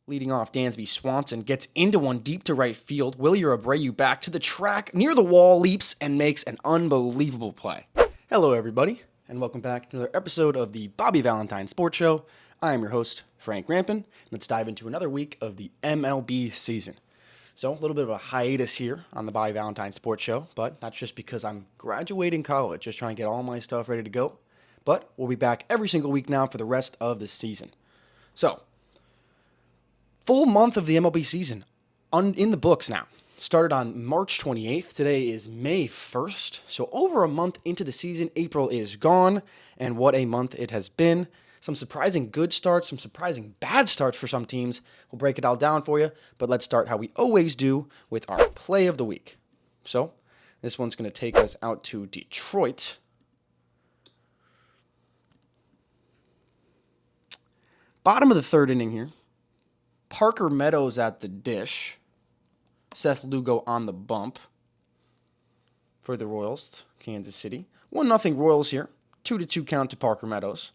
Leading off, Dansby Swanson gets into one deep to right field. Wilyer Abreu back to the track, near the wall, leaps, and makes an unbelievable play. Hello, everybody, and welcome back to another episode of the Bobby Valentine Sports Show. I am your host, Frank Rampin. Let's dive into another week of the MLB season. So, a little bit of a hiatus here on the Bobby Valentine Sports Show, but that's just because I'm graduating college, just trying to get all my stuff ready to go. But we'll be back every single week now for the rest of the season. So, full month of the MLB season in the books now. Started on March 28th. Today is May 1st. So over a month into the season, April is gone. And what a month it has been. Some surprising good starts, some surprising bad starts for some teams. We'll break it all down for you. But let's start how we always do with our play of the week. So this one's going to take us out to Detroit. Bottom of the third inning here. Parker Meadows at the dish. Seth Lugo on the bump for the Royals, Kansas City. 1-0 Royals here. 2-2 count to Parker Meadows.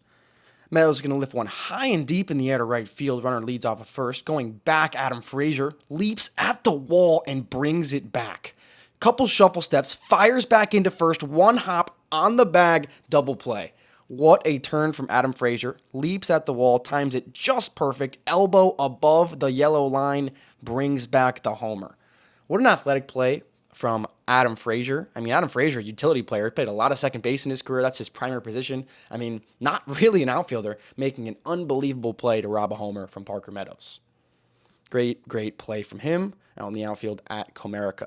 Meadows is going to lift one high and deep in the air to right field. Runner leads off of first. Going back, Adam Frazier leaps at the wall and brings it back. Couple shuffle steps, fires back into first. One hop on the bag, double play. What a turn from Adam Frazier. Leaps at the wall, times it just perfect. Elbow above the yellow line, brings back the homer. What an athletic play from Adam Frazier. I mean, Adam Frazier, utility player, played a lot of second base in his career. That's his primary position. I mean, not really an outfielder, making an unbelievable play to rob a homer from Parker Meadows. Great play from him out in the outfield at Comerica.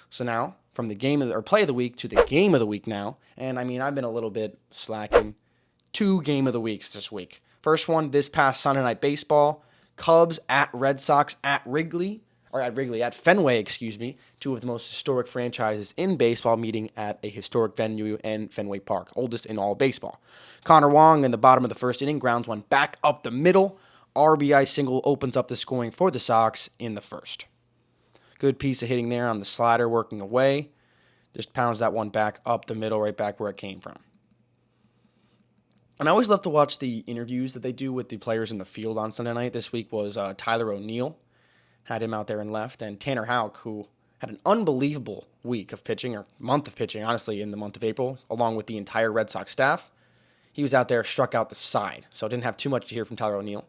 So now, from the play of the week to the game of the week now. And I mean, I've been a little bit slacking. 2 game of the weeks this week. First one, this past Sunday Night Baseball. Cubs at Red Sox at Fenway, 2 of the most historic franchises in baseball meeting at a historic venue in Fenway Park, oldest in all baseball. Connor Wong in the bottom of the first inning grounds one back up the middle. RBI single opens up the scoring for the Sox in the first. Good piece of hitting there on the slider, working away. Just pounds that one back up the middle, right back where it came from. And I always love to watch the interviews that they do with the players in the field on Sunday night. This week was Tyler O'Neill. Had him out there in left. And Tanner Houck, who had an unbelievable week of pitching, or month of pitching, honestly, in the month of April, along with the entire Red Sox staff. He was out there, struck out the side. So didn't have too much to hear from Tyler O'Neill.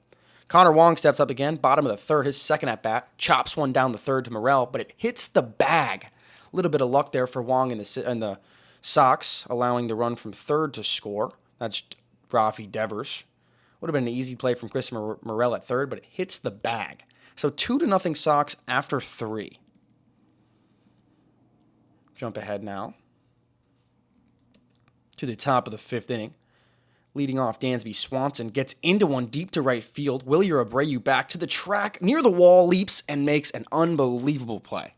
Connor Wong steps up again, bottom of the third, his second at bat, chops one down the third to Morel, but it hits the bag. A little bit of luck there for Wong and the Sox, allowing the run from third to score. That's Rafi Devers. Would have been an easy play from Chris Morel at third, but it hits the bag. So 2-0 Sox after 3. Jump ahead now to the top of the 5th inning. Leading off, Dansby Swanson gets into one deep to right field. Wilyer Abreu back to the track, near the wall, leaps, and makes an unbelievable play.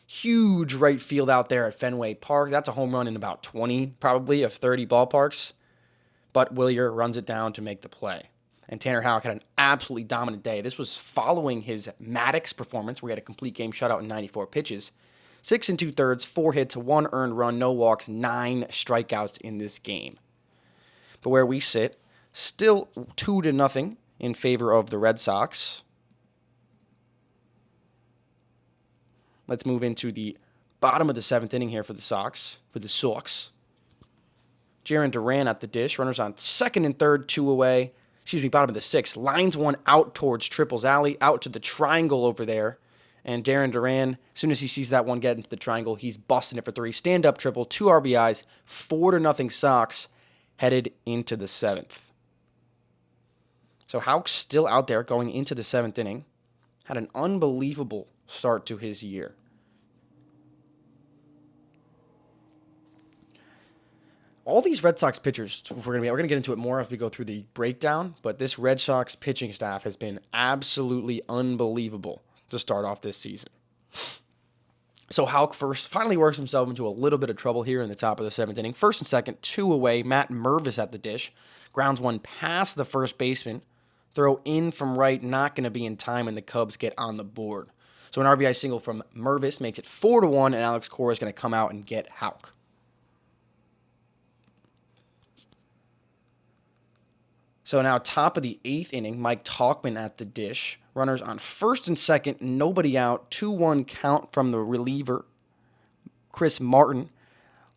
Huge right field out there at Fenway Park. That's a home run in about 20, probably, of 30 ballparks. But Wilyer runs it down to make the play. And Tanner Houck had an absolutely dominant day. This was following his Maddox performance, where he had a complete game shutout in 94 pitches. 6 2/3, 4 hits, 1 earned run, no walks, 9 strikeouts in this game. But where we sit, still 2-0 in favor of the Red Sox. Let's move into the bottom of the 7th inning here for the Sox. Jarren Duran at the dish. Runners on second and third, 2 away. Bottom of the 6th. Lines one out towards Triple's alley, out to the triangle over there. And Jarren Duran, as soon as he sees that one get into the triangle, he's busting it for 3. Stand-up triple, 2 RBIs, 4-0 Sox. Headed into the 7th. So Houck's still out there going into the 7th inning. Had an unbelievable start to his year. All these Red Sox pitchers, we're going to get into it more as we go through the breakdown, but this Red Sox pitching staff has been absolutely unbelievable to start off this season. So Houck finally works himself into a little bit of trouble here in the top of the 7th inning. First and second, 2 away. Matt Mervis at the dish. Grounds one past the first baseman. Throw in from right, not going to be in time, and the Cubs get on the board. So an RBI single from Mervis makes it 4-1, and Alex Cora is going to come out and get Houck. So now top of the 8th inning, Mike Talkman at the dish. Runners on first and second, nobody out. 2-1 count from the reliever, Chris Martin.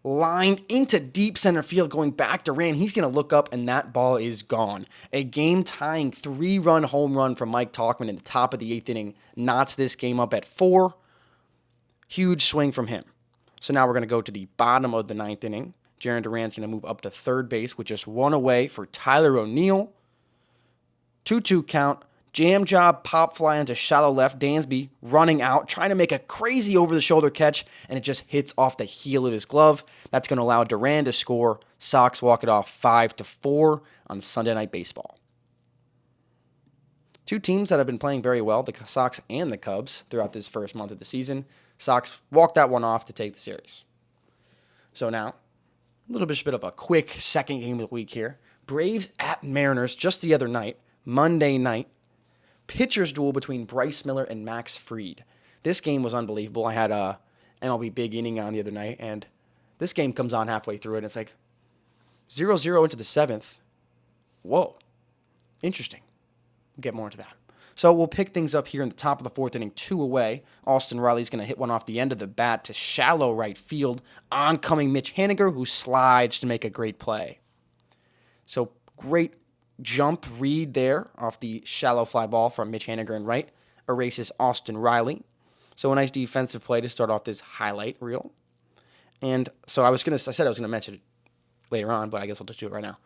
Lined into deep center field, going back to Rand. He's going to look up, and that ball is gone. A game-tying 3-run home run from Mike Talkman in the top of the 8th inning knots this game up at 4. Huge swing from him. So now we're going to go to the bottom of the 9th inning. Jarren Duran's going to move up to third base with just one away for Tyler O'Neill. 2-2 count. Jam job, pop fly into shallow left. Dansby running out, trying to make a crazy over-the-shoulder catch, and it just hits off the heel of his glove. That's going to allow Duran to score. Sox walk it off 5-4 on Sunday Night Baseball. Two teams that have been playing very well, the Sox and the Cubs, throughout this first month of the season. Sox walked that one off to take the series. So now, a little bit of a quick second game of the week here. Braves at Mariners just the other night, Monday night. Pitchers duel between Bryce Miller and Max Fried. This game was unbelievable. I had a MLB big inning on the other night, and this game comes on halfway through it, and it's like 0-0 into the 7th. Whoa. Interesting. We'll get more into that. So we'll pick things up here in the top of the 4th inning, 2 away. Austin Riley's going to hit one off the end of the bat to shallow right field. Oncoming Mitch Haniger, who slides to make a great play. So great jump read there off the shallow fly ball from Mitch Haniger in right. Erases Austin Riley. So a nice defensive play to start off this highlight reel. And so I said I was going to mention it later on, but I guess I'll just do it right now.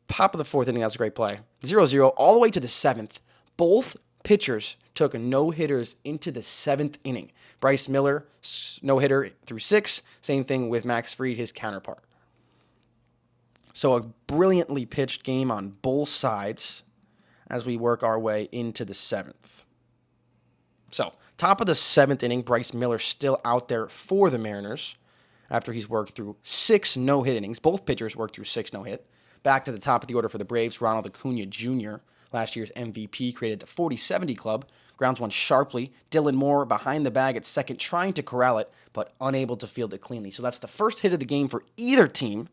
Top of the 4th inning, that was a great play. 0-0 all the way to the 7th. Both pitchers took no-hitters into the 7th inning. Bryce Miller, no-hitter through 6. Same thing with Max Fried, his counterpart. So a brilliantly pitched game on both sides as we work our way into the 7th. So, top of the 7th inning, Bryce Miller still out there for the Mariners after he's worked through 6 no-hit innings. Both pitchers worked through 6 no-hit. Back to the top of the order for the Braves, Ronald Acuna Jr., last year's MVP, created the 40-70 club. Grounds one sharply. Dylan Moore behind the bag at second, trying to corral it, but unable to field it cleanly. So that's the first hit of the game for either team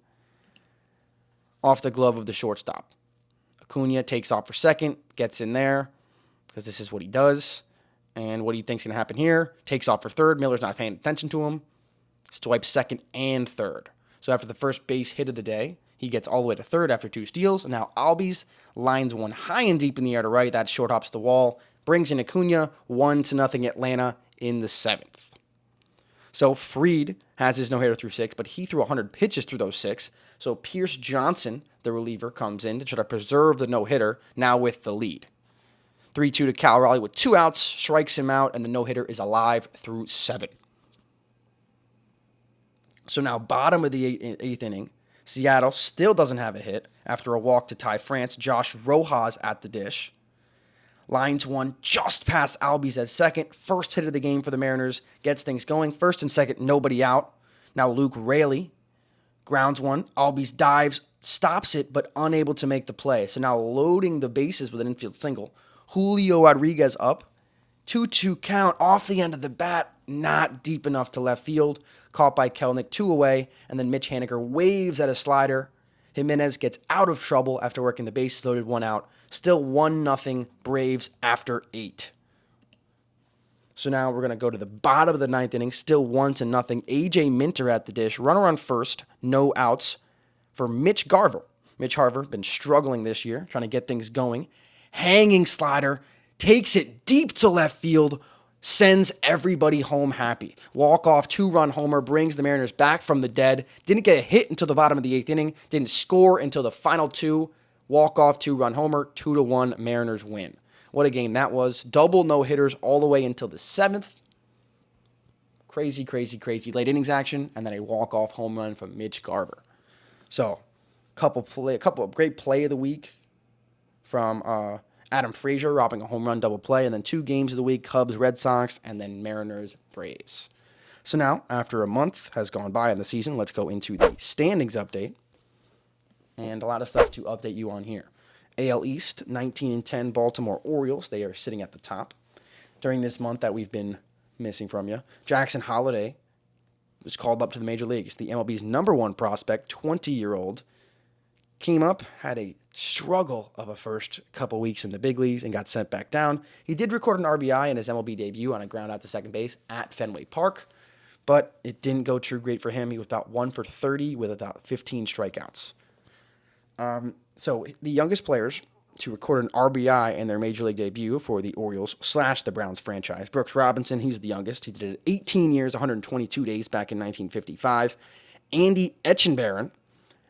off the glove of the shortstop. Acuna takes off for second, gets in there, because this is what he does. And what do you think's going to happen here? Takes off for third. Miller's not paying attention to him. Swipes second and third. So after the first base hit of the day, he gets all the way to third after 2 steals. And now Albies lines one high and deep in the air to right. That short hops the wall. Brings in Acuna. 1-0 Atlanta in the 7th. So Fried has his no-hitter through 6, but he threw 100 pitches through those 6. So Pierce Johnson, the reliever, comes in to try to preserve the no-hitter, now with the lead. 3-2 to Cal Raleigh with 2 outs, strikes him out, and the no-hitter is alive through 7. So now bottom of the 8th inning, Seattle still doesn't have a hit after a walk to Ty France. Josh Rojas at the dish. Lines one just past Albies at second. First hit of the game for the Mariners. Gets things going. First and second, nobody out. Now Luke Raley grounds one. Albies dives, stops it, but unable to make the play. So now loading the bases with an infield single. Julio Rodriguez up. 2-2 count off the end of the bat. Not deep enough to left field. Caught by Kelnick, 2 away. And then Mitch Haniger waves at a slider. Jimenez gets out of trouble after working the bases loaded, 1 out. Still 1-0 Braves after 8. So now we're going to go to the bottom of the 9th inning. Still 1-0. A.J. Minter at the dish. Runner on first. No outs for Mitch Garver. Mitch Garver been struggling this year, trying to get things going. Hanging slider. Takes it deep to left field. Sends everybody home happy. Walk-off 2-run homer brings the Mariners back from the dead. Didn't get a hit until the bottom of the 8th inning. Didn't score until the final 2. Walk-off 2-run homer. 2-1 Mariners win. What a game that was. Double no-hitters all the way until the 7th. Crazy, crazy, crazy late innings action. And then a walk-off home run from Mitch Garver. So, a couple of great play of the week from Adam Frazier robbing a home run double play, and then 2 games of the week, Cubs, Red Sox, and then Mariners, Braves. So now, after a month has gone by in the season, let's go into the standings update. And a lot of stuff to update you on here. AL East, 19-10 Baltimore Orioles. They are sitting at the top. During this month that we've been missing from you, Jackson Holliday was called up to the major leagues. The MLB's number 1 prospect, 20-year-old Came up, had a struggle of a first couple weeks in the big leagues and got sent back down. He did record an RBI in his MLB debut on a ground out to second base at Fenway Park, but it didn't go too great for him. He was about 1 for 30 with about 15 strikeouts. So the youngest players to record an RBI in their major league debut for the Orioles / the Browns franchise. Brooks Robinson, he's the youngest. He did it 18 years, 122 days back in 1955. Andy Etchenbarren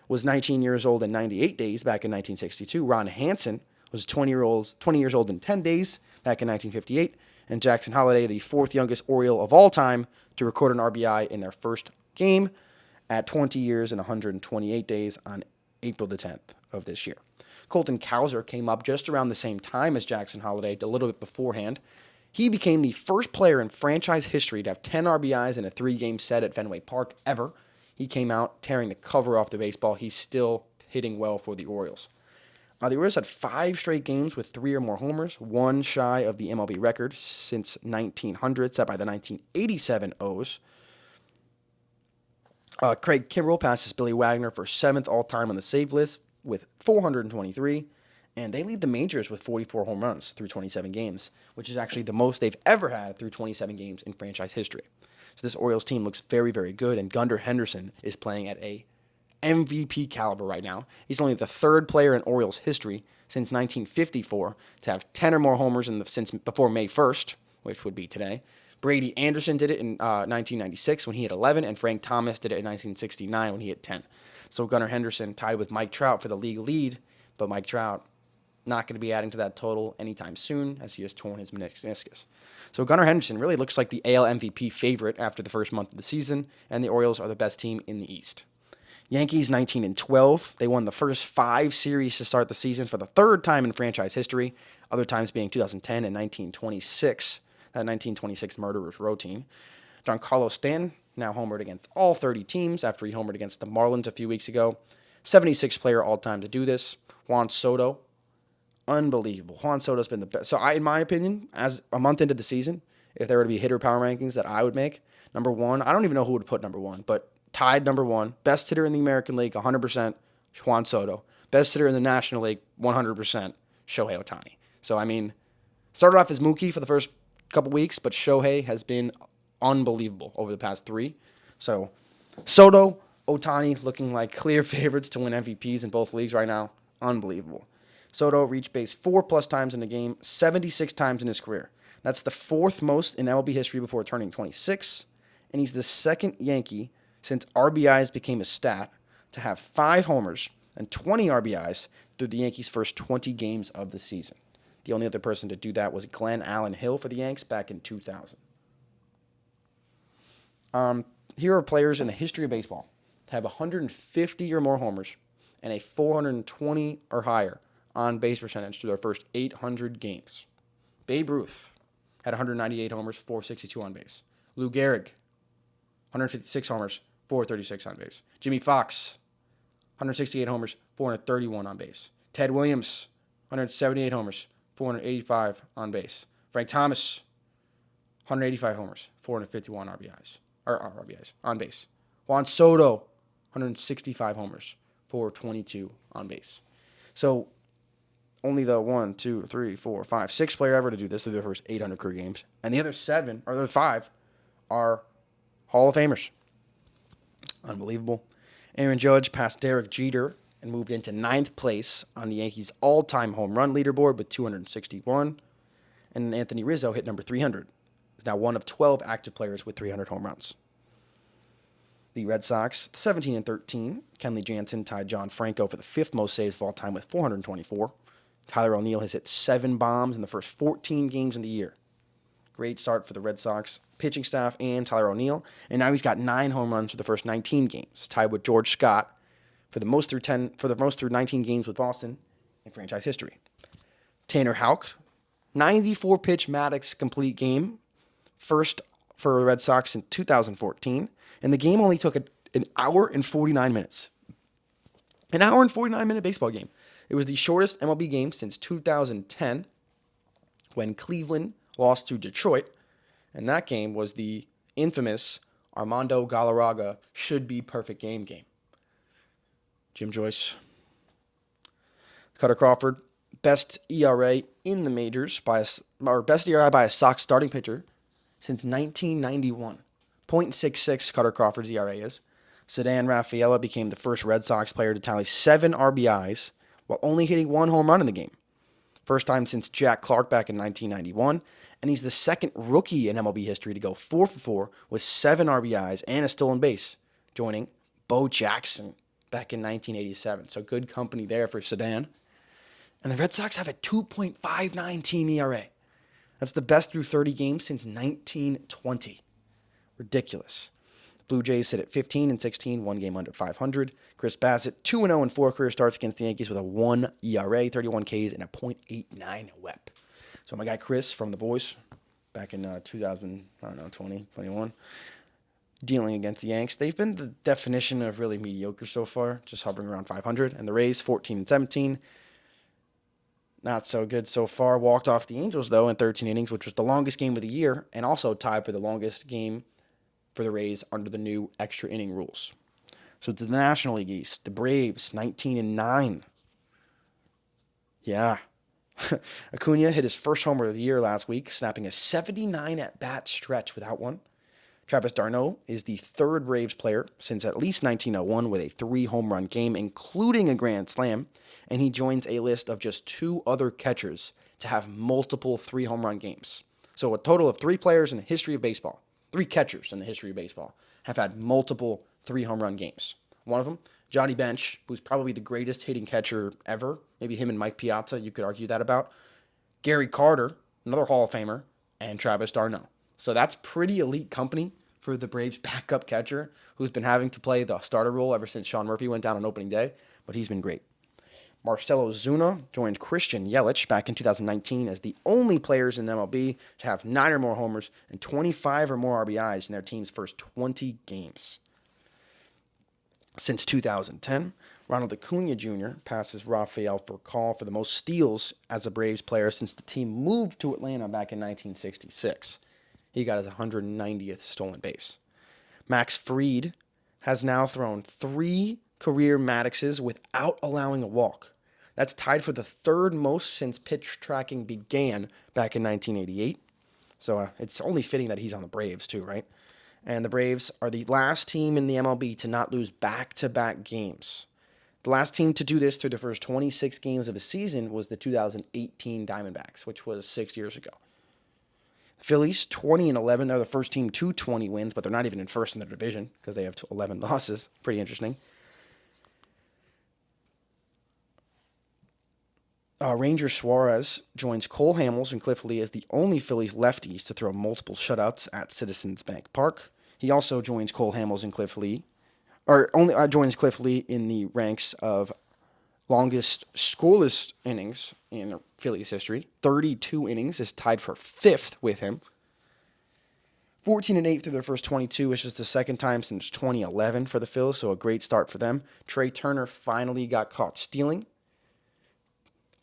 was 19 years old and 98 days back in 1962. Ron Hansen was 20 years old and 10 days back in 1958. And Jackson Holliday, the fourth youngest Oriole of all time to record an RBI in their first game at 20 years and 128 days on April the 10th of this year. Colton Cowser came up just around the same time as Jackson Holliday, a little bit beforehand. He became the first player in franchise history to have 10 RBIs in a 3-game set at Fenway Park ever. He came out tearing the cover off the baseball. He's still hitting well for the Orioles. The Orioles had 5 straight games with 3 or more homers, one shy of the MLB record since 1900, set by the 1987 O's. Craig Kimbrell passes Billy Wagner for 7th all-time on the save list with 423, and they lead the majors with 44 home runs through 27 games, which is actually the most they've ever had through 27 games in franchise history. So this Orioles team looks very, very good, and Gunnar Henderson is playing at a MVP caliber right now. He's only the 3rd player in Orioles history since 1954 to have 10 or more homers since before May 1st, which would be today. Brady Anderson did it in 1996 when he had 11, and Frank Thomas did it in 1969 when he had 10. So Gunnar Henderson tied with Mike Trout for the league lead, but Mike Trout not going to be adding to that total anytime soon as he has torn his meniscus. So Gunnar Henderson really looks like the AL MVP favorite after the first month of the season, and the Orioles are the best team in the East. Yankees 19-12. They won the first 5 series to start the season for the 3rd time in franchise history, other times being 2010 and 1926, that 1926 Murderers Row team. Giancarlo Stanton now homered against all 30 teams after he homered against the Marlins a few weeks ago. 76th player all-time to do this. Juan Soto, unbelievable. Juan Soto's been the best. So in my opinion, as a month into the season, if there were to be hitter power rankings that I would make, number 1, I don't even know who would put number 1, but tied number 1, best hitter in the American League, 100%, Juan Soto. Best hitter in the National League, 100%, Shohei Ohtani. So, I mean, started off as Mookie for the first couple weeks, but Shohei has been unbelievable over the past 3. So, Soto, Ohtani looking like clear favorites to win MVPs in both leagues right now. Unbelievable. Soto reached base 4+ times in a game, 76 times in his career. That's the 4th most in MLB history before turning 26, and he's the 2nd Yankee since RBIs became a stat to have 5 homers and 20 RBIs through the Yankees' first 20 games of the season. The only other person to do that was Glenn Allen Hill for the Yanks back in 2000. Here are players in the history of baseball to have 150 or more homers and a 420 or higher on-base percentage through their first 800 games. Babe Ruth had 198 homers, 462 on base. Lou Gehrig, 156 homers, 436 on base. Jimmy Fox, 168 homers, 431 on base. Ted Williams, 178 homers, 485 on base. Frank Thomas, 185 homers, 451 RBIs on base. Juan Soto, 165 homers, 422 on base. So only the 1, 2, 3, 4, 5, 6 player ever to do this through their first 800 career games. And the other 5 are Hall of Famers. Unbelievable. Aaron Judge passed Derek Jeter and moved into 9th place on the Yankees' all-time home run leaderboard with 261. And Anthony Rizzo hit number 300. He's now one of 12 active players with 300 home runs. The Red Sox, 17-13. Kenley Jansen tied John Franco for the 5th most saves of all time with 424. Tyler O'Neill has hit 7 bombs in the first 14 games in the year. Great start for the Red Sox pitching staff and Tyler O'Neill. And now he's got 9 home runs for the first 19 games, tied with George Scott for the most through 19 games with Boston in franchise history. Tanner Houck, 94-pitch Maddox complete game, first for the Red Sox in 2014, and the game only took an hour and 49 minutes. An hour and 49-minute baseball game. It was the shortest MLB game since 2010 when Cleveland lost to Detroit, and that game was the infamous Armando Galarraga should-be-perfect game. Jim Joyce, Cutter Crawford, best ERA in the majors or best ERA by a Sox starting pitcher since 1991. 0.66 Cutter Crawford's ERA is. Ceddanne Rafaela became the first Red Sox player to tally 7 RBIs while only hitting 1 home run in the game. First time since Jack Clark back in 1991, and he's the second rookie in MLB history to go 4 for 4 with 7 RBIs and a stolen base, joining Bo Jackson back in 1987. So good company there for Ceddanne. And the Red Sox have a 2.59 team ERA. That's the best through 30 games since 1920. Ridiculous. The Blue Jays sit at 15 and 16, 1 game under 500. Chris Bassett, 2-0 in 4 career starts against the Yankees with a 1 ERA, 31 Ks, and a .89 WHIP. So my guy Chris from the boys, back in 2020, 21, dealing against the Yanks. They've been the definition of really mediocre so far, just hovering around 500. And the Rays, 14 and 17. Not so good so far. Walked off the Angels, though, in 13 innings, which was the longest game of the year, and also tied for the longest game for the Rays under the new extra inning rules. So to the National League East, the Braves, 19 and 9. Yeah. Acuna hit his first homer of the year last week, snapping a 79 at-bat stretch without one. Travis d'Arnaud is the third Braves player since at least 1901 with a 3-home-run game, including a grand slam, and he joins a list of just 2 other catchers to have multiple 3-home-run games. So a total of 3 players in the history of baseball, 3 catchers in the history of baseball, have had multiple 3-home-run games. One of them, Johnny Bench, who's probably the greatest hitting catcher ever. Maybe him and Mike Piazza, you could argue that about. Gary Carter, another Hall of Famer, and Travis d'Arnaud. So that's pretty elite company for the Braves' backup catcher, who's been having to play the starter role ever since Sean Murphy went down on opening day, but he's been great. Marcelo Zuna joined Christian Yelich back in 2019 as the only players in MLB to have 9 or more homers and 25 or more RBIs in their team's first 20 games. Since 2010, Ronald Acuna Jr. passes Rafael Furcal for the most steals as a Braves player since the team moved to Atlanta back in 1966. He got his 190th stolen base. Max Fried has now thrown 3 career Maddoxes without allowing a walk. That's tied for the 3rd most since pitch tracking began back in 1988. So it's only fitting that he's on the Braves too, right? And the Braves are the last team in the MLB to not lose back-to-back games. The last team to do this through the first 26 games of a season was the 2018 Diamondbacks, which was 6 years ago. Phillies, 20 and 11. They're the first team to 20 wins, but they're not even in first in their division because they have 11 losses. Pretty interesting. Ranger Suarez joins Cole Hamels and Cliff Lee as the only Phillies lefties to throw multiple shutouts at Citizens Bank Park. He also joins Cole Hamels and Cliff Lee, joins Cliff Lee in the ranks of longest scoreless innings in Phillies history. 32 innings is tied for 5th with him. 14 and 8 through their first 22, which is the second time since 2011 for the Phils, so a great start for them. Trey Turner finally got caught stealing.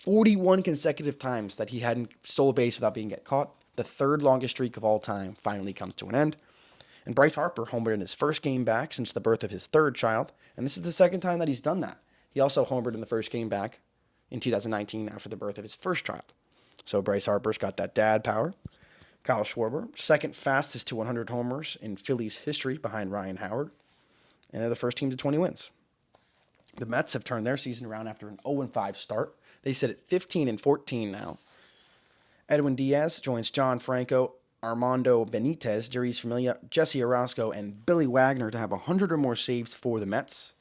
41 consecutive times that he hadn't stole a base without being caught. The 3rd longest streak of all time finally comes to an end. And Bryce Harper homered in his first game back since the birth of his 3rd child, and this is the 2nd time that he's done that. He also homered in the first game back in 2019 after the birth of his first child. So Bryce Harper's got that dad power. Kyle Schwarber, 2nd fastest to 100 homers in Phillies history behind Ryan Howard. And they're the first team to 20 wins. The Mets have turned their season around after an 0-5 start. They sit at 15 and 14 now. Edwin Diaz joins John Franco, Armando Benitez, Jeurys Familia, Jesse Orosco, and Billy Wagner to have 100 or more saves for the Mets.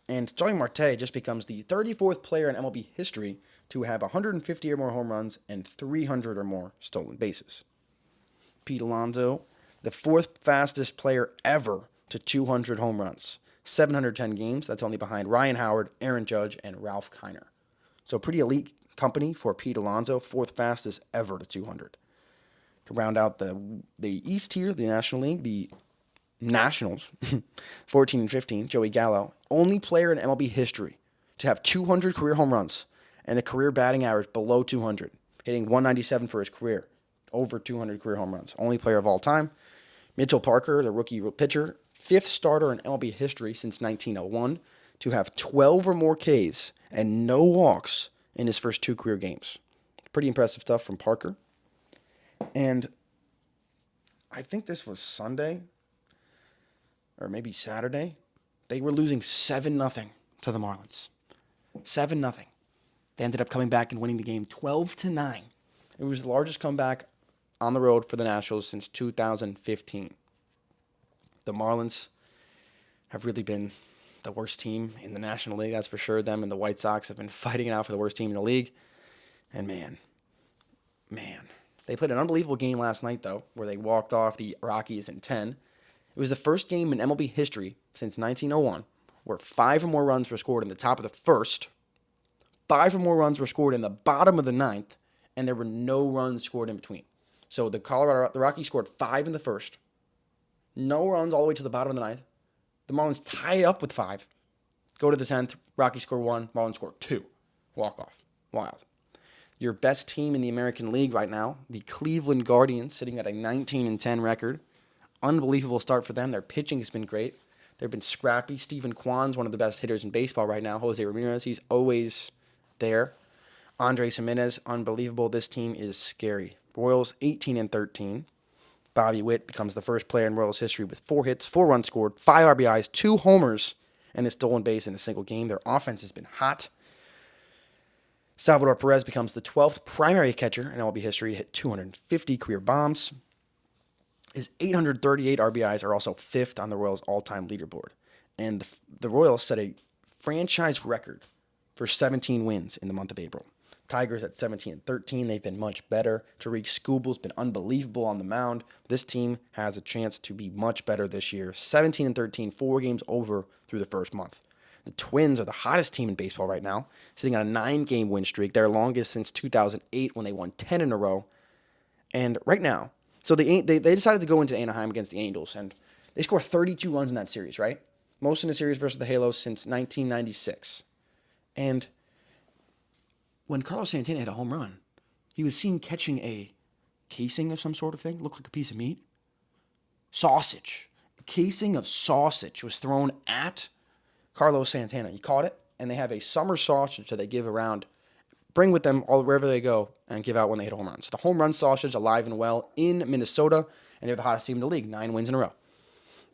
And Starling Marte just becomes the 34th player in MLB history to have 150 or more home runs and 300 or more stolen bases. Pete Alonso, the 4th fastest player ever to 200 home runs. 710 games. That's only behind Ryan Howard, Aaron Judge, and Ralph Kiner. So pretty elite company for Pete Alonso, 4th fastest ever to 200. To round out the East here, the National League, the Nationals, 14 and 15, Joey Gallo, only player in MLB history to have 200 career home runs and a career batting average below 200, hitting 197 for his career, over 200 career home runs. Only player of all time. Mitchell Parker, the rookie pitcher, 5th starter in MLB history since 1901 to have 12 or more Ks and no walks in his first 2 career games. Pretty impressive stuff from Parker. And I think this was Sunday or maybe Saturday. They were losing 7-0 to the Marlins. 7-0. They ended up coming back and winning the game 12-9. It was the largest comeback on the road for the Nationals since 2015. The Marlins have really been the worst team in the National League, that's for sure. Them and the White Sox have been fighting it out for the worst team in the league. And man, they played an unbelievable game last night, though, where they walked off the Rockies in 10. It was the first game in MLB history since 1901 where 5 or more runs were scored in the top of the first, 5 or more runs were scored in the bottom of the ninth, and there were no runs scored in between. So the Rockies scored 5 in the first, no runs all the way to the bottom of the ninth. The Marlins tie up with 5, go to the 10th, Rockies score 1, Marlins score 2. Walk off. Wild. Your best team in the American League right now, the Cleveland Guardians, sitting at a 19-10 record. Unbelievable start for them. Their pitching has been great. They've been scrappy. Stephen Kwan's one of the best hitters in baseball right now. Jose Ramirez, he's always there. Andres Jimenez, unbelievable. This team is scary. Royals 18-13. Bobby Witt becomes the first player in Royals history with 4 hits, 4 runs scored, 5 RBIs, 2 homers, and a stolen base in a single game. Their offense has been hot. Salvador Perez becomes the 12th primary catcher in MLB history to hit 250 career bombs. His 838 RBIs are also 5th on the Royals' all-time leaderboard. And the Royals set a franchise record for 17 wins in the month of April. Tigers at 17-13. They've been much better. Tariq Skubal's been unbelievable on the mound. This team has a chance to be much better this year. 17-13, 4 games over through the first month. The Twins are the hottest team in baseball right now, sitting on a 9-game win streak, their longest since 2008 when they won 10 in a row. And right now, so they decided to go into Anaheim against the Angels, and they scored 32 runs in that series, right? Most in a series versus the Halos since 1996. And when Carlos Santana hit a home run, he was seen catching a casing of some sort of thing, looked like a piece of meat. Sausage. A casing of sausage was thrown at Carlos Santana. He caught it, and they have a summer sausage that they give around, bring with them all wherever they go, and give out when they hit home runs. So the home run sausage alive and well in Minnesota, and they're the hottest team in the league, 9 wins in a row.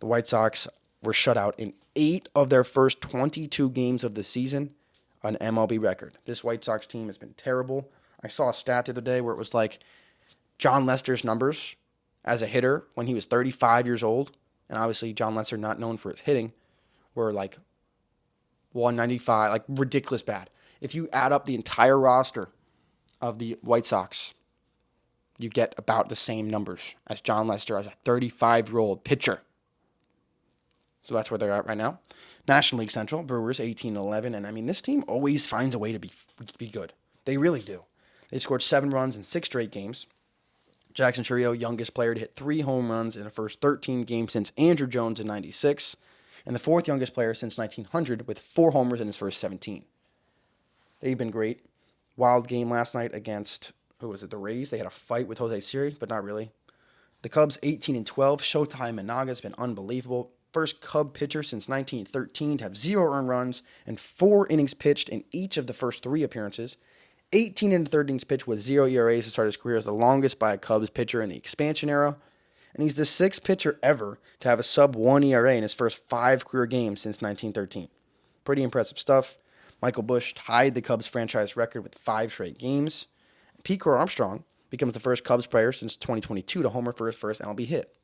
The White Sox were shut out in 8 of their first 22 games of the season, an MLB record. This White Sox team has been terrible. I saw a stat the other day where it was like John Lester's numbers as a hitter when he was 35 years old, and obviously John Lester not known for his hitting, were like 195, like ridiculous bad. If you add up the entire roster of the White Sox, you get about the same numbers as John Lester as a 35-year-old pitcher. So that's where they're at right now. National League Central, Brewers 18-11, and I mean, this team always finds a way to be good. They really do. They scored 7 runs in 6 straight games. Jackson Chourio, youngest player to hit 3 home runs in the first 13 games since Andrew Jones in 96, and the 4th youngest player since 1900 with 4 homers in his first 17. They've been great. Wild game last night against, the Rays. They had a fight with Jose Siri, but not really. The Cubs 18-12. Showtime Managa's been unbelievable. First Cub pitcher since 1913 to have 0 earned runs and 4 innings pitched in each of the first 3 appearances. 18 1/3 innings pitched with 0 ERAs to start his career as the longest by a Cubs pitcher in the expansion era. And he's the 6th pitcher ever to have a sub-1 ERA in his first 5 career games since 1913. Pretty impressive stuff. Michael Busch tied the Cubs franchise record with 5 straight games. Pete Crow Armstrong becomes the first Cubs player since 2022 to homer for his first MLB hit.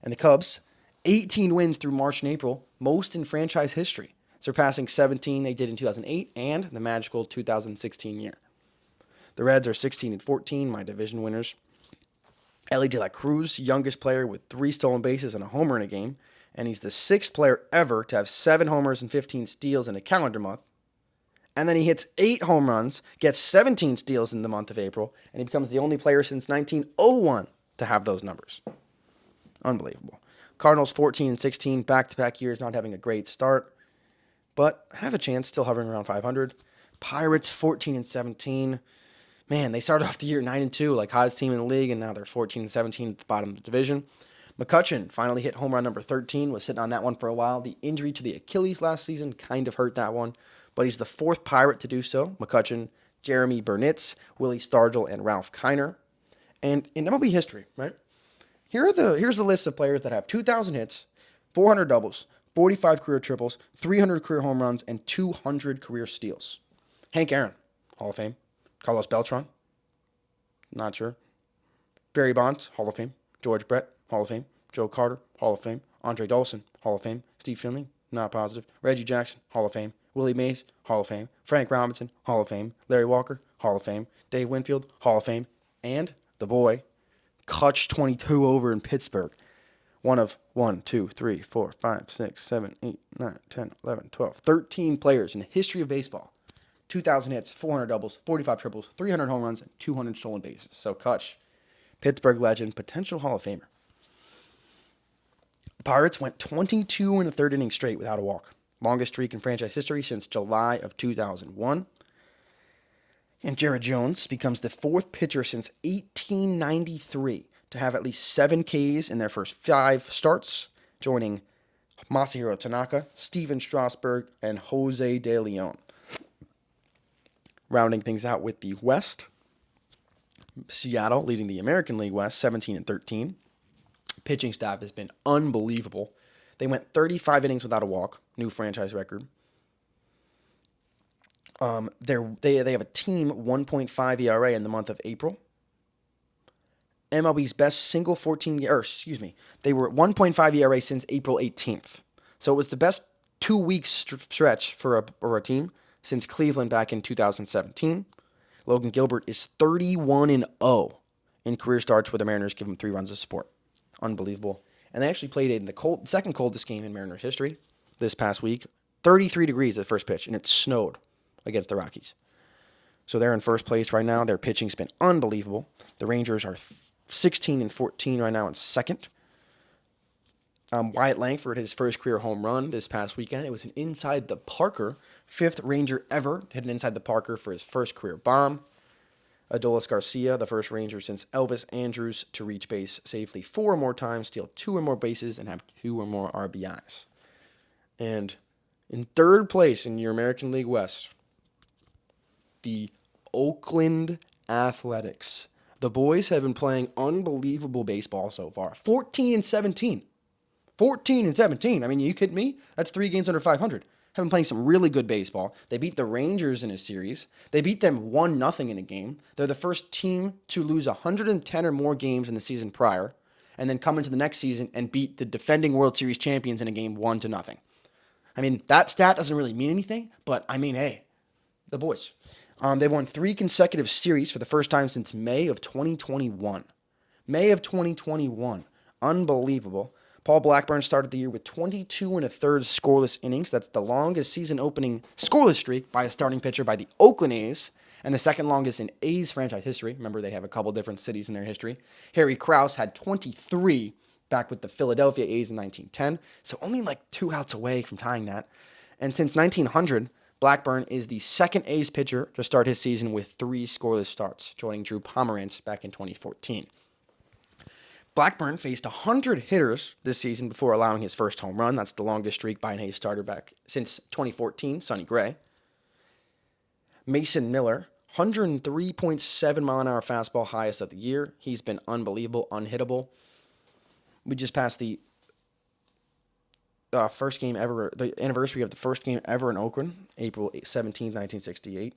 And the Cubs, 18 wins through March and April, most in franchise history, surpassing 17 they did in 2008 and the magical 2016 year. The Reds are 16-14, my division winners. Ellie De La Cruz, youngest player with 3 stolen bases and a homer in a game, and he's the 6th player ever to have 7 homers and 15 steals in a calendar month. And then he hits 8 home runs, gets 17 steals in the month of April, and he becomes the only player since 1901 to have those numbers. Unbelievable. Cardinals 14-16, back-to-back years not having a great start, but have a chance, still hovering around 500. Pirates 14-17. Man, they started off the year 9-2, like hottest team in the league, and now they're 14-17 at the bottom of the division. McCutchen finally hit home run number 13, was sitting on that one for a while. The injury to the Achilles last season kind of hurt that one, but he's the fourth Pirate to do so. McCutchen, Jeremy Burnitz, Willie Stargell, and Ralph Kiner. And in MLB history, right? Here's the list of players that have 2,000 hits, 400 doubles, 45 career triples, 300 career home runs, and 200 career steals. Hank Aaron, Hall of Fame. Carlos Beltran, not sure. Barry Bonds, Hall of Fame. George Brett, Hall of Fame. Joe Carter, Hall of Fame. Andre Dawson, Hall of Fame. Steve Finley, not positive. Reggie Jackson, Hall of Fame. Willie Mays, Hall of Fame. Frank Robinson, Hall of Fame. Larry Walker, Hall of Fame. Dave Winfield, Hall of Fame. And the boy, clutch 22 over in Pittsburgh. One of 1, 2, 3, 4, 5, 6, 7, 8, 9, 10, 11, 12, 13 players in the history of baseball. 2,000 hits, 400 doubles, 45 triples, 300 home runs, and 200 stolen bases. So Kutch, Pittsburgh legend, potential Hall of Famer. The Pirates went 22 and a third inning straight without a walk. Longest streak in franchise history since July of 2001. And Jared Jones becomes the fourth pitcher since 1893 to have at least 7 Ks in their first 5 starts, joining Masahiro Tanaka, Steven Strasburg, and Jose De Leon. Rounding things out with the West, Seattle leading the American League West 17 and 13. Pitching staff has been unbelievable. They went 35 innings without a walk, new franchise record. They have a team 1.5 ERA in the month of April. MLB's best single 14 they were at 1.5 ERA since April 18th. So it was the best 2-week stretch for a team since Cleveland back in 2017. Logan Gilbert is 31-0 in career starts where the Mariners give him 3 runs of support. Unbelievable. And they actually played in the second coldest game in Mariners history this past week. 33 degrees at the first pitch, and it snowed against the Rockies. So they're in first place right now. Their pitching's been unbelievable. The Rangers are 16 and 14 right now in second. Wyatt Langford hit his first career home run this past weekend. It was an inside the Parker. 5th Ranger ever hit an inside the Parker for his first career bomb. Adolis Garcia, the first Ranger since Elvis Andrus to reach base safely 4 or more times, steal 2 or more bases, and have 2 or more RBIs. And in third place in your American League West, the Oakland Athletics. The boys have been playing unbelievable baseball so far. 14 and 17. 14 and 17. I mean, you kidding me? That's 3 games under 500. Have been playing some really good baseball. They beat the Rangers in a series. They beat them 1-0 in a game. They're the first team to lose 110 or more games in the season prior, and then come into the next season and beat the defending World Series champions in a game 1-0. I mean, that stat doesn't really mean anything, but I mean, hey, the boys. They won 3 consecutive series for the first time since May of 2021. May of 2021. Unbelievable. Paul Blackburn started the year with 22 and a third scoreless innings. That's the longest season-opening scoreless streak by a starting pitcher by the Oakland A's, and the second longest in A's franchise history. Remember, they have a couple different cities in their history. Harry Krause had 23 back with the Philadelphia A's in 1910, so only like 2 outs away from tying that. And since 1900, Blackburn is the second A's pitcher to start his season with 3 scoreless starts, joining Drew Pomerantz back in 2014. Blackburn faced 100 hitters this season before allowing his first home run. That's the longest streak by an A's starter back since 2014, Sonny Gray. Mason Miller, 103.7 mile-an-hour fastball, highest of the year. He's been unbelievable, unhittable. We just passed the first game ever, the anniversary of the first game ever in Oakland, April 17th, 1968.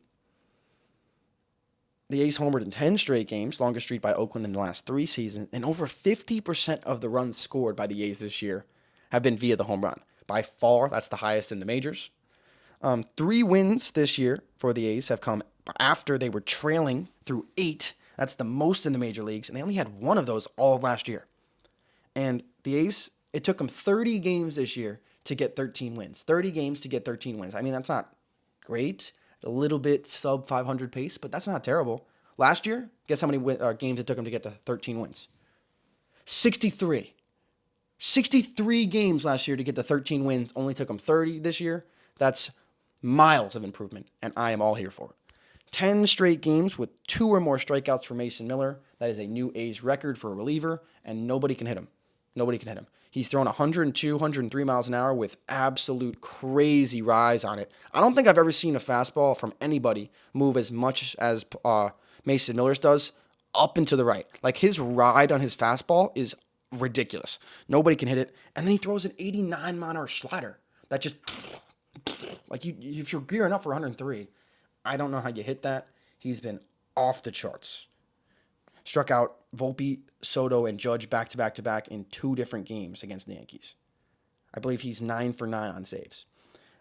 The A's homered in 10 straight games, longest streak by Oakland in the last 3 seasons, and over 50% of the runs scored by the A's this year have been via the home run. By far, that's the highest in the majors. 3 wins this year for the A's have come after they were trailing through 8. That's the most in the major leagues, and they only had 1 of those all of last year. And the A's, it took them 30 games this year to get 13 wins. 30 games to get 13 wins. I mean, that's not great. A little bit sub 500 pace, but that's not terrible. Last year, guess how many games it took them to get to 13 wins? 63. 63 games last year to get to 13 wins. Only took them 30 this year. That's miles of improvement, and I am all here for it. 10 straight games with 2 or more strikeouts for Mason Miller. That is a new A's record for a reliever, and nobody can hit him. Nobody can hit him. He's thrown 102, 103 miles an hour with absolute crazy rise on it. I don't think I've ever seen a fastball from anybody move as much as Mason Miller's does up and to the right. Like his ride on his fastball is ridiculous. Nobody can hit it. And then he throws an 89 mile an hour slider that just like if you're gearing up for 103, I don't know how you hit that. He's been off the charts. Struck out Volpe, Soto, and Judge back to back to back in 2 different games against the Yankees. I believe he's 9 for 9 on saves.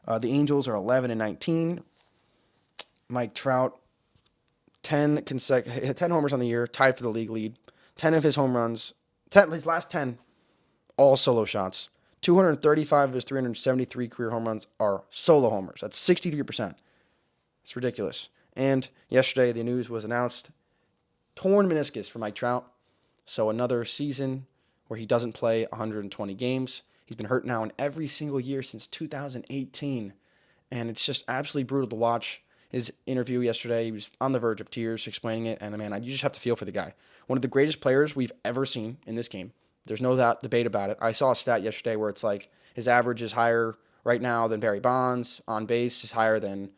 The Angels are 11 and 19. Mike Trout, 10 homers on the year, tied for the league lead. 10 of his home runs, his last 10, all solo shots. 235 of his 373 career home runs are solo homers. That's 63%. It's ridiculous. And yesterday, the news was announced. Torn meniscus for Mike Trout. So another season where he doesn't play 120 games. He's been hurt now in every single year since 2018. And it's just absolutely brutal to watch. His interview yesterday, he was on the verge of tears explaining it. And man, you just have to feel for the guy. One of the greatest players we've ever seen in this game. There's no debate about it. I saw a stat yesterday where it's like his average is higher right now than Barry Bonds. On base is higher than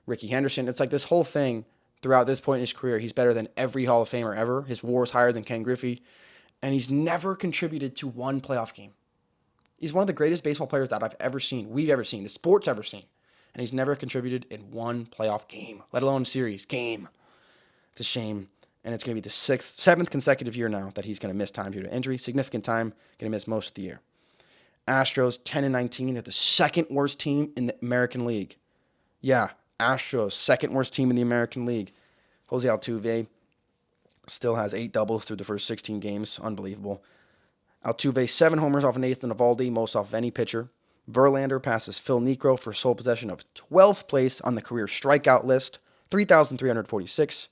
Ricky Henderson. It's like this whole thing. Throughout this point in his career, he's better than every Hall of Famer ever. His WAR is higher than Ken Griffey, and he's never contributed to one playoff game. He's one of the greatest baseball players that I've ever seen, we've ever seen, the sport's ever seen, and he's never contributed in one playoff game, let alone series game. It's a shame, and it's going to be the 7th consecutive year now that he's going to miss time due to injury. Significant time, going to miss most of the year. Astros 10 and 19. They're the 2nd worst team in the American League. Yeah. Astros, 2nd worst team in the American League. Jose Altuve still has 8 doubles through the first 16 games. Unbelievable. Altuve, 7 homers off of Nathan Eovaldi, most off of any pitcher. Verlander passes Phil Niekro for sole possession of 12th place on the career strikeout list, 3,346.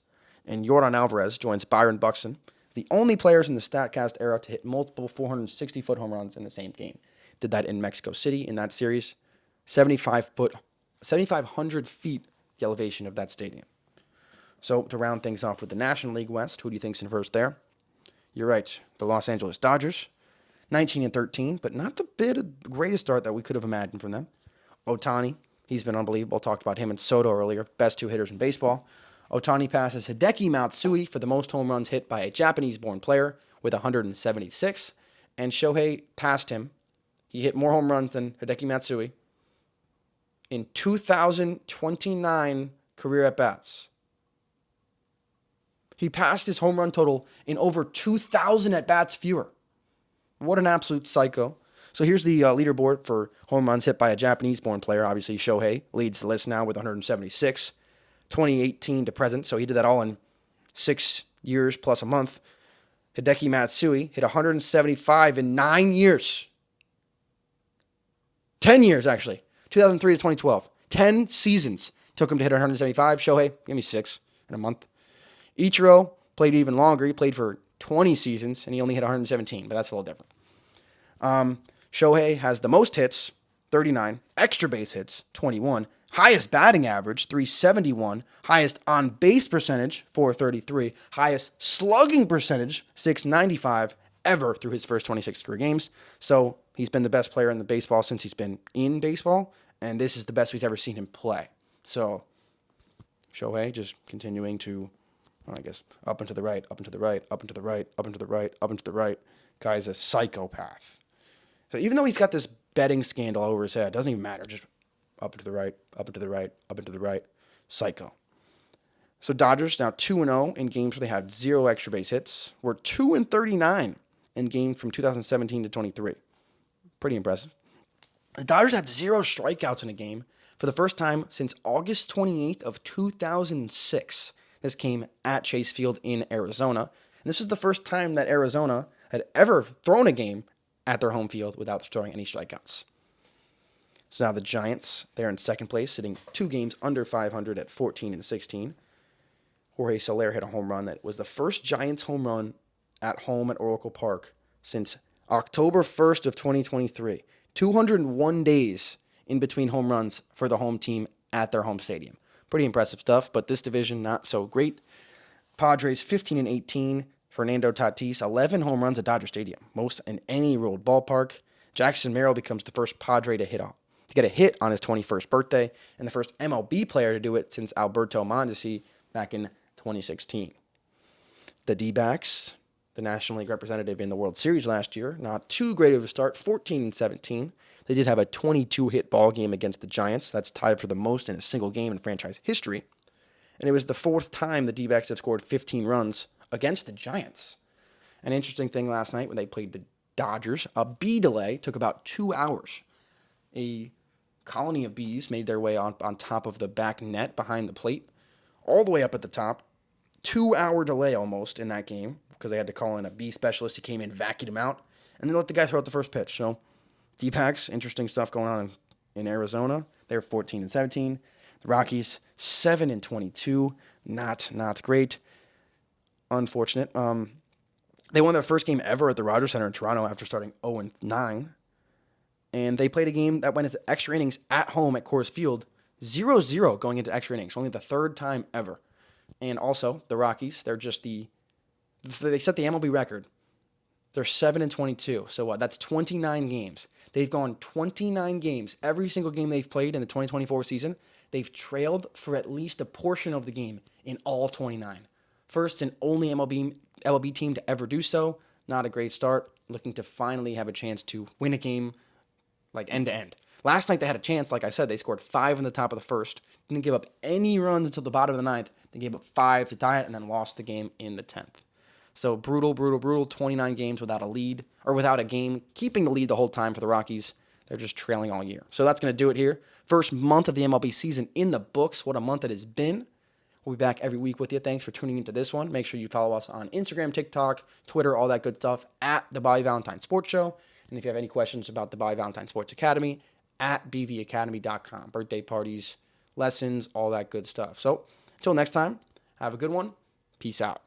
And Yordan Alvarez joins Byron Buxton, the only players in the StatCast era to hit multiple 460-foot home runs in the same game. Did that in Mexico City in that series. 7,500 feet the elevation of that stadium. So to round things off with the National League West, who do you think's in first there? You're right, the Los Angeles Dodgers, 19 and 13, but not the greatest start that we could have imagined from them. Ohtani, he's been unbelievable. Talked about him and Soto earlier, best 2 hitters in baseball. Ohtani passes Hideki Matsui for the most home runs hit by a Japanese-born player with 176, and Shohei passed him. He hit more home runs than Hideki Matsui in 2,029 career at-bats. He passed his home run total in over 2,000 at-bats fewer. What an absolute psycho. So here's the leaderboard for home runs hit by a Japanese-born player. Obviously, Shohei leads the list now with 176, 2018 to present. So he did that all in 6 years plus a month. Hideki Matsui hit 175 in 9 years. 10 years, actually. 2003 to 2012. 10 seasons took him to hit 175. Shohei, give me 6 in a month. Ichiro played even longer. He played for 20 seasons, and he only hit 117, but that's a little different. Shohei has the most hits, 39. Extra base hits, 21. Highest batting average, 371. Highest on-base percentage, 433. Highest slugging percentage, 695, ever through his first 26 career games. So he's been the best player in the baseball since he's been in baseball, and this is the best we've ever seen him play. So Shohei just continuing to, I guess, up and to the right, up and to the right, up and to the right, up and to the right, up and to the right. Guy's a psychopath. So even though he's got this betting scandal over his head, it doesn't even matter. Just up and to the right, up and to the right, up and to the right. Psycho. So Dodgers now 2-0 in games where they had 0 extra base hits. We're 2-39 in games from 2017 to 23. Pretty impressive. The Dodgers had 0 strikeouts in a game for the first time since August 28th of 2006. This came at Chase Field in Arizona. And this was the first time that Arizona had ever thrown a game at their home field without throwing any strikeouts. So now the Giants, they're in second place, sitting 2 games under 500 at 14 and 16. Jorge Soler hit a home run that was the first Giants home run at home at Oracle Park since October 1st of 2023. 201 days in between home runs for the home team at their home stadium. Pretty impressive stuff, but this division not so great. Padres 15 and 18. Fernando Tatis, 11 home runs at Dodger Stadium, most in any road ballpark. Jackson Merrill becomes the first Padre to get a hit on his 21st birthday, and the first MLB player to do it since Alberto Mondesi back in 2016. The D-backs, the National League representative in the World Series last year, not too great of a start, 14-17. They did have a 22-hit ball game against the Giants. That's tied for the most in a single game in franchise history. And it was the fourth time the D-backs have scored 15 runs against the Giants. An interesting thing last night when they played the Dodgers, a bee delay took about 2 hours. A colony of bees made their way on top of the back net behind the plate, all the way up at the top. 2-hour delay almost in that game because they had to call in a bee specialist. He came in, vacuumed him out, and then let the guy throw out the first pitch. So D-backs, interesting stuff going on in Arizona. They're 14-17. The Rockies, 7-22. Not great. Unfortunate. They won their first game ever at the Rogers Center in Toronto after starting 0-9. And they played a game that went into extra innings at home at Coors Field, 0-0 going into extra innings. Only the third time ever. And also, the Rockies, they set the MLB record. They're 7-22. So what? That's 29 games. They've gone 29 games. Every single game they've played in the 2024 season, they've trailed for at least a portion of the game in all 29. First and only MLB team to ever do so. Not a great start. Looking to finally have a chance to win a game like end to end. Last night they had a chance. Like I said, they scored 5 in the top of the first. Didn't give up any runs until the bottom of the ninth. They gave up 5 to tie it and then lost the game in the 10th. So brutal. 29 games without a lead or without a game, keeping the lead the whole time for the Rockies. They're just trailing all year. So that's going to do it here. First month of the MLB season in the books. What a month it has been. We'll be back every week with you. Thanks for tuning into this one. Make sure you follow us on Instagram, TikTok, Twitter, all that good stuff at the Bobby Valentine Sports Show. And if you have any questions about the Bobby Valentine Sports Academy, at bvacademy.com. Birthday parties, lessons, all that good stuff. So until next time, have a good one. Peace out.